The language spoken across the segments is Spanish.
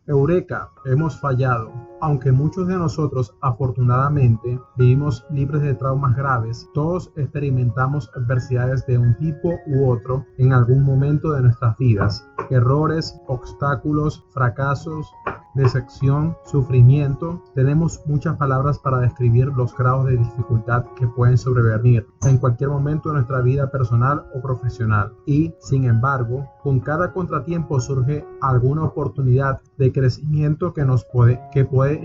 Eureka, hemos fallado. Aunque muchos de nosotros afortunadamente vivimos libres de traumas graves, todos experimentamos adversidades de un tipo u otro en algún momento de nuestras vidas. Errores, obstáculos, fracasos, decepción, sufrimiento. Tenemos muchas palabras para describir los grados de dificultad que pueden sobrevenir en cualquier momento de nuestra vida personal o profesional. Y, sin embargo, con cada contratiempo surge alguna oportunidad de crecimiento que podemos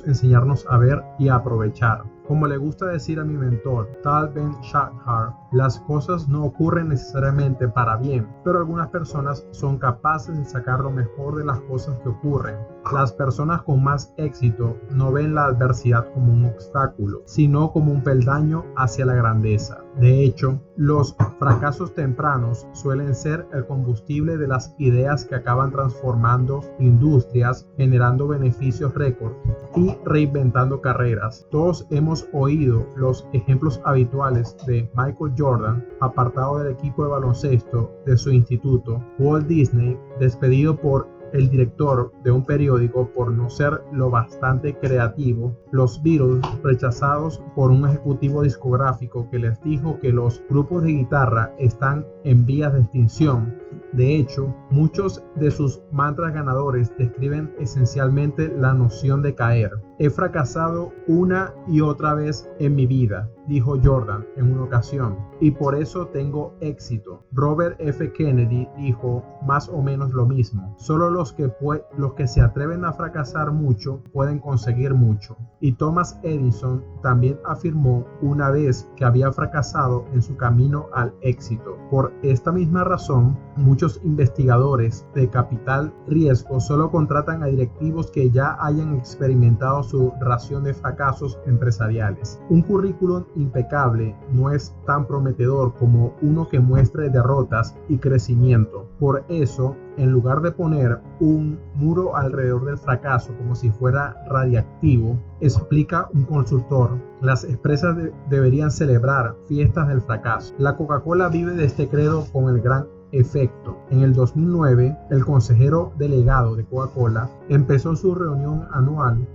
enseñarnos a ver y a aprovechar. Como le gusta decir a mi mentor, Tal Ben Shahar, las cosas no ocurren necesariamente para bien, pero algunas personas son capaces de sacar lo mejor de las cosas que ocurren. Las personas con más éxito no ven la adversidad como un obstáculo, sino como un peldaño hacia la grandeza. De hecho, los fracasos tempranos suelen ser el combustible de las ideas que acaban transformando industrias, generando beneficios récord y reinventando carreras. Todos hemos oído los ejemplos habituales de Michael Jordan, apartado del equipo de baloncesto de su instituto, Walt Disney, despedido por el director de un periódico por no ser lo bastante creativo, los Beatles rechazados por un ejecutivo discográfico que les dijo que los grupos de guitarra están en vías de extinción. De hecho, muchos de sus mantras ganadores describen esencialmente la noción de caer. He fracasado una y otra vez en mi vida, dijo Jordan en una ocasión, y por eso tengo éxito. Robert F. Kennedy dijo más o menos lo mismo. Solo los que se atreven a fracasar mucho pueden conseguir mucho. Y Thomas Edison también afirmó una vez que había fracasado en su camino al éxito. Por esta misma razón, muchos investigadores de capital riesgo solo contratan a directivos que ya hayan experimentado su ración de fracasos empresariales. Un currículum impecable no es tan prometedor como uno que muestre derrotas y crecimiento. Por eso, en lugar de poner un muro alrededor del fracaso como si fuera radiactivo, explica un consultor, las empresas deberían celebrar fiestas del fracaso. La Coca-Cola vive de este credo con el gran efecto. En el 2009, el consejero delegado de Coca-Cola empezó su reunión anual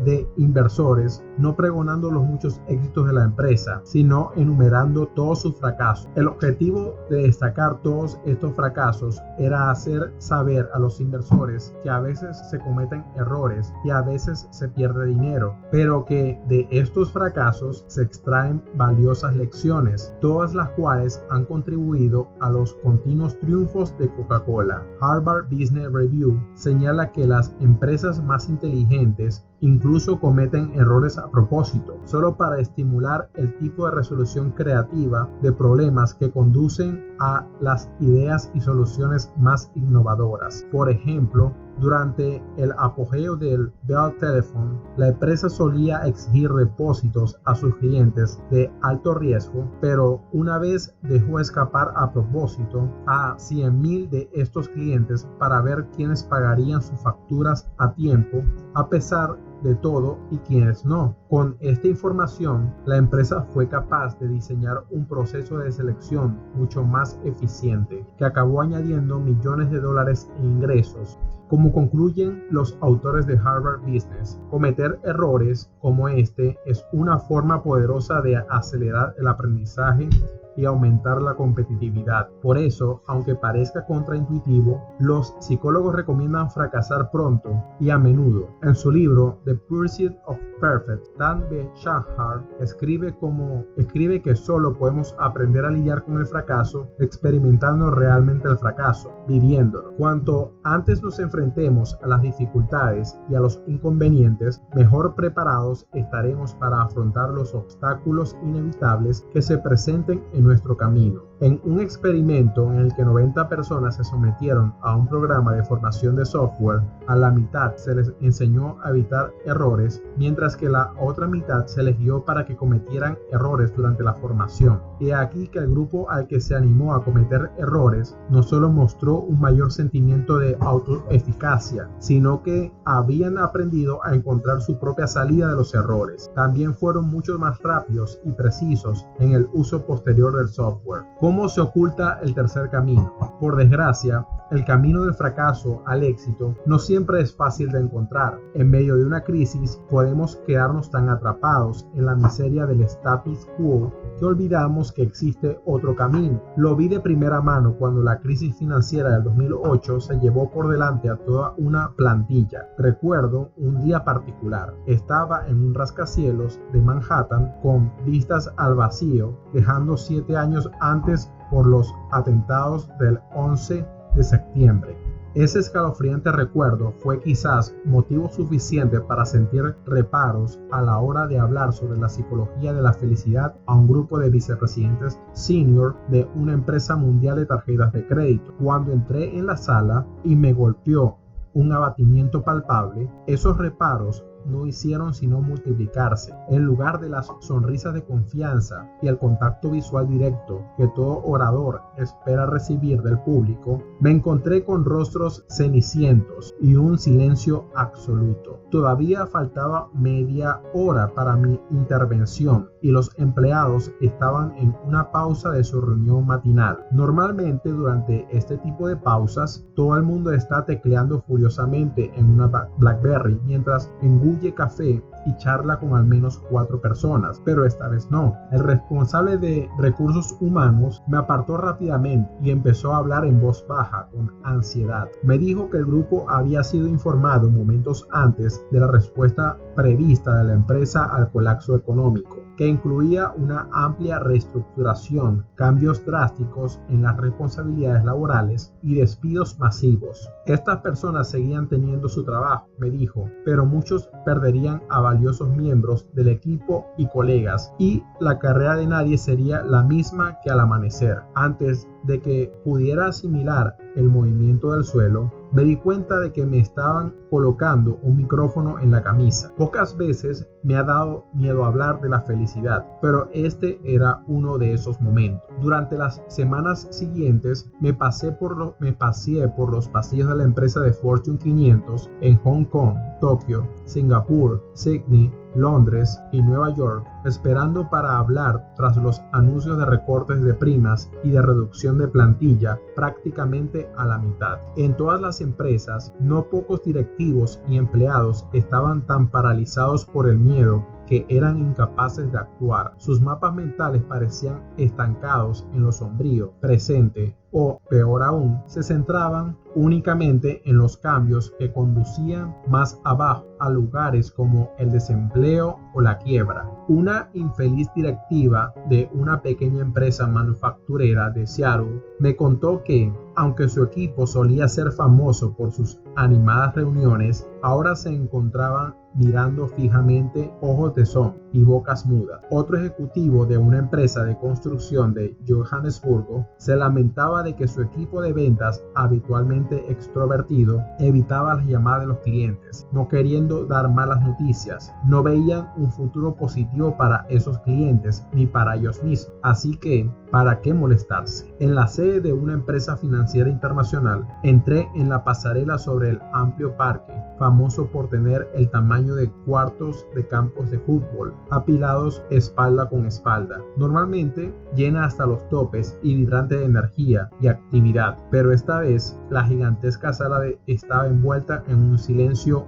de inversores no pregonando los muchos éxitos de la empresa, sino enumerando todos sus fracasos. El objetivo de destacar todos estos fracasos era hacer saber a los inversores que a veces se cometen errores y a veces se pierde dinero, pero que de estos fracasos se extraen valiosas lecciones, todas las cuales han contribuido a los continuos triunfos de Coca-Cola. Harvard Business Review señala que las empresas más inteligentes incluso cometen errores a propósito, solo para estimular el tipo de resolución creativa de problemas que conducen a las ideas y soluciones más innovadoras. Por ejemplo, durante el apogeo del Bell Telephone, la empresa solía exigir depósitos a sus clientes de alto riesgo, pero una vez dejó escapar a propósito a 100,000 de estos clientes para ver quiénes pagarían sus facturas a tiempo, a pesar de todo y quienes no. Con esta información, la empresa fue capaz de diseñar un proceso de selección mucho más eficiente, que acabó añadiendo millones de dólares en ingresos. Como concluyen los autores de Harvard Business, cometer errores como este es una forma poderosa de acelerar el aprendizaje y aumentar la competitividad. Por eso, aunque parezca contraintuitivo, los psicólogos recomiendan fracasar pronto y a menudo. En su libro The Pursuit of Perfect, Dan B. Shahar escribe que solo podemos aprender a lidiar con el fracaso experimentando realmente el fracaso, viviéndolo. Cuanto antes nos enfrentemos a las dificultades y a los inconvenientes, mejor preparados estaremos para afrontar los obstáculos inevitables que se presenten en nuestro camino. En un experimento en el que 90 personas se sometieron a un programa de formación de software, a la mitad se les enseñó a evitar errores, mientras que la otra mitad se les guió para que cometieran errores durante la formación. Y aquí que el grupo al que se animó a cometer errores no solo mostró un mayor sentimiento de autoeficacia, sino que habían aprendido a encontrar su propia salida de los errores. También fueron mucho más rápidos y precisos en el uso posterior del software. ¿Cómo se oculta el tercer camino? Por desgracia, el camino del fracaso al éxito no siempre es fácil de encontrar. En medio de una crisis podemos quedarnos tan atrapados en la miseria del status quo que olvidamos que existe otro camino. Lo vi de primera mano cuando la crisis financiera del 2008 se llevó por delante a toda una plantilla. Recuerdo un día particular. Estaba en un rascacielos de Manhattan con vistas al vacío, dejando 7 años antes por los atentados del 11 de septiembre. Ese escalofriante recuerdo fue quizás motivo suficiente para sentir reparos a la hora de hablar sobre la psicología de la felicidad a un grupo de vicepresidentes senior de una empresa mundial de tarjetas de crédito. Cuando entré en la sala y me golpeó un abatimiento palpable, esos reparos no hicieron sino multiplicarse. En lugar de las sonrisas de confianza y el contacto visual directo que todo orador espera recibir del público, me encontré con rostros cenicientos y un silencio absoluto. Todavía faltaba media hora para mi intervención y los empleados estaban en una pausa de su reunión matinal. Normalmente durante este tipo de pausas, todo el mundo está tecleando furiosamente en una BlackBerry mientras engulle café y charla con al menos 4 personas, pero esta vez no. El responsable de recursos humanos me apartó rápidamente y empezó a hablar en voz baja con ansiedad. Me dijo que el grupo había sido informado momentos antes de la respuesta prevista de la empresa al colapso económico, que incluía una amplia reestructuración, cambios drásticos en las responsabilidades laborales y despidos masivos. Estas personas seguían teniendo su trabajo, me dijo, pero muchos perderían a valiosos miembros del equipo y colegas, y la carrera de nadie sería la misma que al amanecer. Antes de que pudiera asimilar el movimiento del suelo, me di cuenta de que me estaban colocando un micrófono en la camisa. Pocas veces me ha dado miedo hablar de la felicidad, pero este era uno de esos momentos. Durante las semanas siguientes me paseé por los pasillos de la empresa de Fortune 500 en Hong Kong, Tokio, Singapur, Sydney, Londres y Nueva York, esperando para hablar tras los anuncios de recortes de primas y de reducción de plantilla prácticamente a la mitad. En todas las empresas, no pocos directivos y empleados estaban tan paralizados por el miedo que eran incapaces de actuar. Sus mapas mentales parecían estancados en lo sombrío presente o, peor aún, se centraban únicamente en los cambios que conducían más abajo a lugares como el desempleo o la quiebra. Una infeliz directiva de una pequeña empresa manufacturera de Seattle me contó que, aunque su equipo solía ser famoso por sus animadas reuniones, ahora se encontraban mirando fijamente, ojos de zombie y bocas mudas. Otro ejecutivo de una empresa de construcción de Johannesburgo se lamentaba de que su equipo de ventas, habitualmente extrovertido, evitaba las llamadas de los clientes, no queriendo dar malas noticias. No veían un futuro positivo para esos clientes ni para ellos mismos. Así que, ¿para qué molestarse? En la sede de una empresa financiera internacional, entré en la pasarela sobre el amplio parque, famoso por tener el tamaño de cuartos de campos de fútbol, apilados espalda con espalda, normalmente llena hasta los topes y vibrante de energía y actividad, pero esta vez la gigantesca sala estaba envuelta en un silencio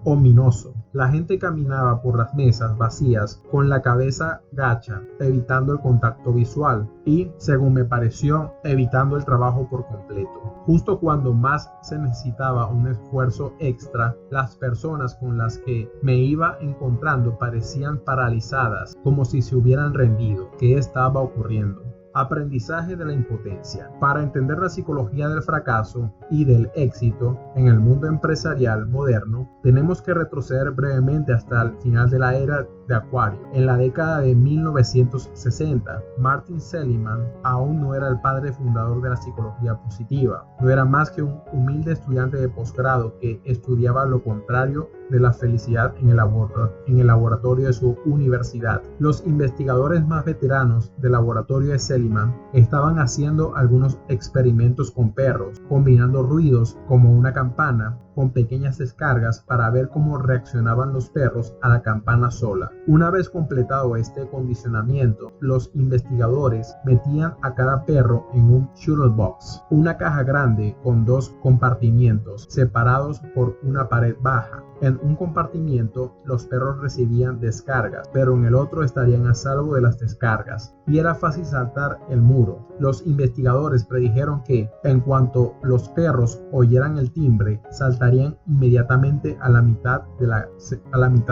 ominoso. La gente caminaba por las mesas vacías con la cabeza gacha, evitando el contacto visual y, según me pareció, evitando el trabajo por completo. Justo cuando más se necesitaba un esfuerzo extra, las personas con las que me iba encontrando parecían paralizadas, como si se hubieran rendido. ¿Qué estaba ocurriendo? Aprendizaje de la impotencia. Para entender la psicología del fracaso y del éxito en el mundo empresarial moderno, tenemos que retroceder brevemente hasta el final de la era de Acuario. En la década de 1960, Martin Seligman aún no era el padre fundador de la psicología positiva. No era más que un humilde estudiante de posgrado que estudiaba lo contrario de la felicidad en el laboratorio de su universidad. Los investigadores más veteranos del laboratorio de Seligman estaban haciendo algunos experimentos con perros, combinando ruidos como una campana con pequeñas descargas para ver cómo reaccionaban los perros a la campana sola. Una vez completado este condicionamiento, los investigadores metían a cada perro en un shuttle box, una caja grande con dos compartimientos separados por una pared baja. En un compartimiento los perros recibían descargas, pero en el otro estarían a salvo de las descargas, y era fácil saltar el muro. Los investigadores predijeron que, en cuanto los perros oyeran el timbre, saltarían inmediatamente a la mitad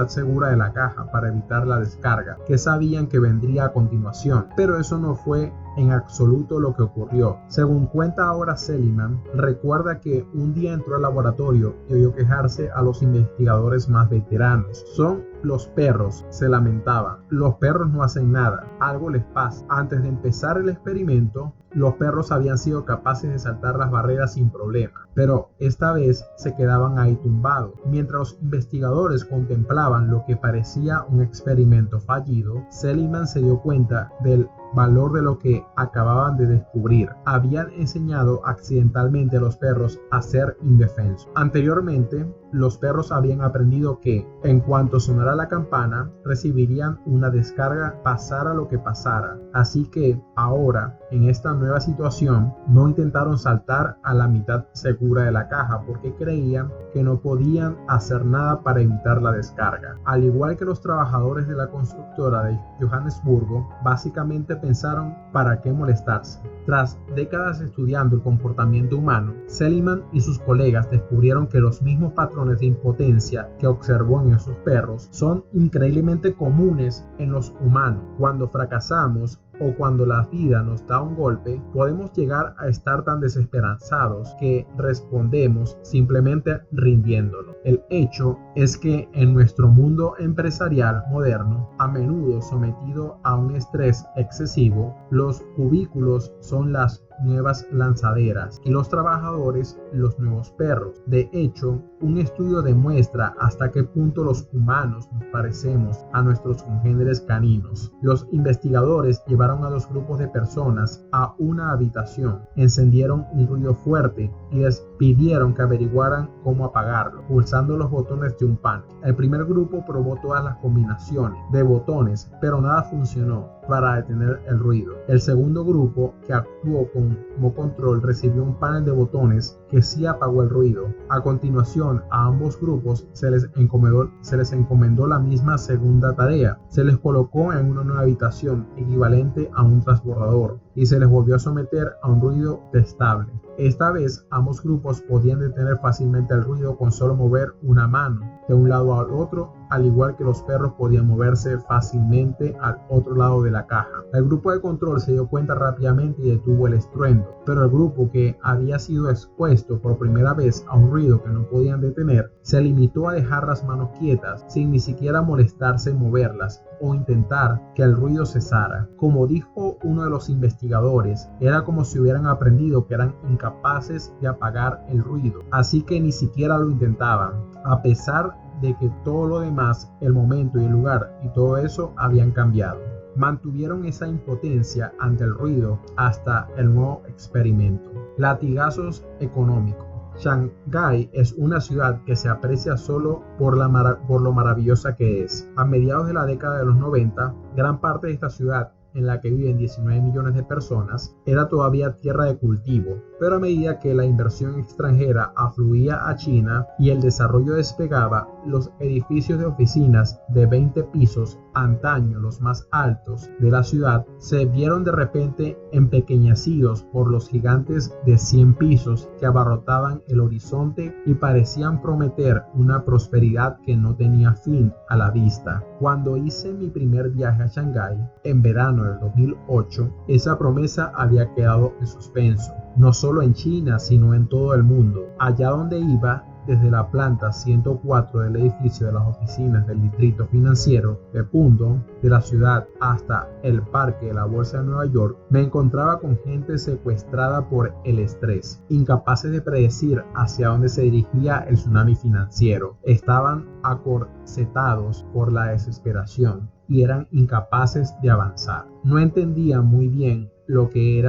segura de la caja para evitar la descarga, que sabían que vendría a continuación. Pero eso no fue en absoluto lo que ocurrió. Según cuenta ahora Seligman, recuerda que un día entró al laboratorio y oyó quejarse a los investigadores más veteranos. Son los perros, se lamentaba. Los perros no hacen nada, algo les pasa. Antes de empezar el experimento, los perros habían sido capaces de saltar las barreras sin problema, pero esta vez se quedaban ahí tumbados. Mientras los investigadores contemplaban lo que parecía un experimento fallido, Seligman se dio cuenta del valor de lo que acababan de descubrir. Habían enseñado accidentalmente a los perros a ser indefensos. Anteriormente, los perros habían aprendido que, en cuanto sonara la campana, recibirían una descarga pasara lo que pasara. Así que, ahora, en esta nueva situación, no intentaron saltar a la mitad segura de la caja porque creían que no podían hacer nada para evitar la descarga. Al igual que los trabajadores de la constructora de Johannesburgo, básicamente pensaron ¿para qué molestarse? Tras décadas estudiando el comportamiento humano, Seligman y sus colegas descubrieron que los mismos patrones de impotencia que observó en esos perros son increíblemente comunes en los humanos. Cuando fracasamos o cuando la vida nos da un golpe, podemos llegar a estar tan desesperanzados que respondemos simplemente rindiéndonos. El hecho es que en nuestro mundo empresarial moderno, a menudo sometido a un estrés excesivo, los cubículos son las nuevas lanzaderas y los trabajadores los nuevos perros. De hecho, un estudio demuestra hasta qué punto los humanos nos parecemos a nuestros congéneres caninos. Los investigadores llevaron a dos grupos de personas a una habitación, encendieron un ruido fuerte y les pidieron que averiguaran cómo apagarlo, pulsando los botones de un panel. El primer grupo probó todas las combinaciones de botones, pero nada funcionó para detener el ruido. El segundo grupo, que actuó como control, recibió un panel de botones que sí apagó el ruido. A continuación, a ambos grupos se les encomendó la misma segunda tarea. Se les colocó en una nueva habitación equivalente a un transbordador y se les volvió a someter a un ruido testable. Esta vez, ambos grupos podían detener fácilmente el ruido con solo mover una mano de un lado al otro, al igual que los perros podían moverse fácilmente al otro lado de la caja. El grupo de control se dio cuenta rápidamente y detuvo el estruendo, pero el grupo que había sido expuesto por primera vez a un ruido que no podían detener, se limitó a dejar las manos quietas sin ni siquiera molestarse en moverlas o intentar que el ruido cesara. Como dijo uno de los investigadores, era como si hubieran aprendido que eran incapaces de apagar el ruido, así que ni siquiera lo intentaban, a pesar de que todo lo demás, el momento y el lugar y todo eso habían cambiado. Mantuvieron esa impotencia ante el ruido hasta el nuevo experimento. Latigazos económicos. Shanghái es una ciudad que se aprecia solo por lo maravillosa que es. A mediados de la década de los 90, gran parte de esta ciudad, en la que viven 19 millones de personas, era todavía tierra de cultivo, pero a medida que la inversión extranjera afluía a China y el desarrollo despegaba, los edificios de oficinas de 20 pisos, antaño los más altos de la ciudad, se vieron de repente empequeñecidos por los gigantes de 100 pisos que abarrotaban el horizonte y parecían prometer una prosperidad que no tenía fin a la vista. Cuando hice mi primer viaje a Shanghái, en verano del 2008, esa promesa había quedado en suspenso, no solo en China, sino en todo el mundo. Allá donde iba, desde la planta 104 del edificio de las oficinas del distrito financiero de Pudong de la ciudad hasta el parque de la Bolsa de Nueva York, me encontraba con gente secuestrada por el estrés, incapaces de predecir hacia dónde se dirigía el tsunami financiero. Estaban acorcetados por la desesperación y eran incapaces de avanzar. No entendían muy bien lo que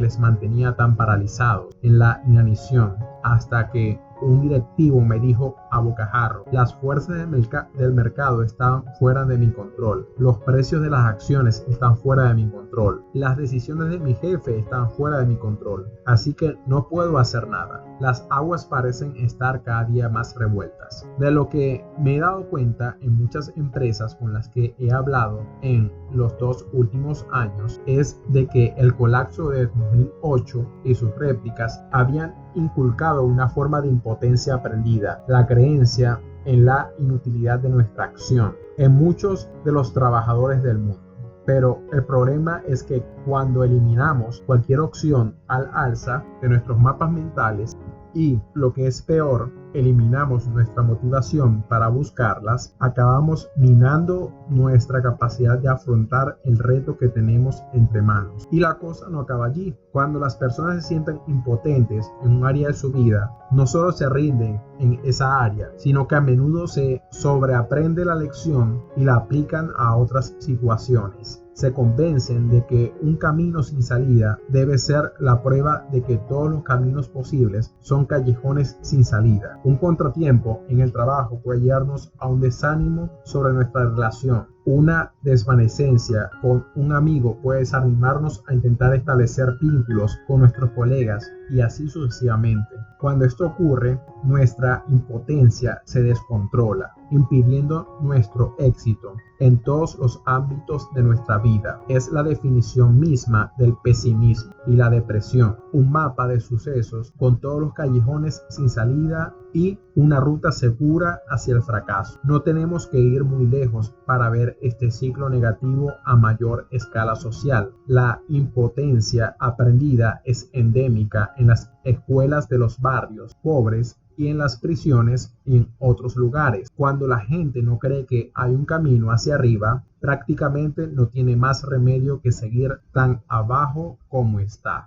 les mantenía tan paralizados en la inanición, hasta que un directivo me dijo a bocajarro. Las fuerzas del mercado están fuera de mi control. Los precios de las acciones están fuera de mi control. Las decisiones de mi jefe están fuera de mi control. Así que no puedo hacer nada. Las aguas parecen estar cada día más revueltas. De lo que me he dado cuenta en muchas empresas con las que he hablado en los 2 últimos años es de que el colapso de 2008 y sus réplicas habían inculcado una forma de impotencia aprendida, la creencia en la inutilidad de nuestra acción en muchos de los trabajadores del mundo. Pero el problema es que cuando eliminamos cualquier opción al alza de nuestros mapas mentales y, lo que es peor, eliminamos nuestra motivación para buscarlas, acabamos minando nuestra capacidad de afrontar el reto que tenemos entre manos. Y la cosa no acaba allí. Cuando las personas se sienten impotentes en un área de su vida, no solo se rinden en esa área, sino que a menudo se sobreaprende la lección y la aplican a otras situaciones. Se convencen de que un camino sin salida debe ser la prueba de que todos los caminos posibles son callejones sin salida. Un contratiempo en el trabajo puede llevarnos a un desánimo sobre nuestra relación. Una desvanecencia con un amigo puede desanimarnos a intentar establecer vínculos con nuestros colegas y así sucesivamente. Cuando esto ocurre, nuestra impotencia se descontrola, impidiendo nuestro éxito en todos los ámbitos de nuestra vida. Es la definición misma del pesimismo y la depresión, un mapa de sucesos con todos los callejones sin salida y una ruta segura hacia el fracaso. No tenemos que ir muy lejos para ver este ciclo negativo a mayor escala social. La impotencia aprendida es endémica en las escuelas de los barrios pobres y en las prisiones y en otros lugares. Cuando la gente no cree que hay un camino hacia arriba, prácticamente no tiene más remedio que seguir tan abajo como está.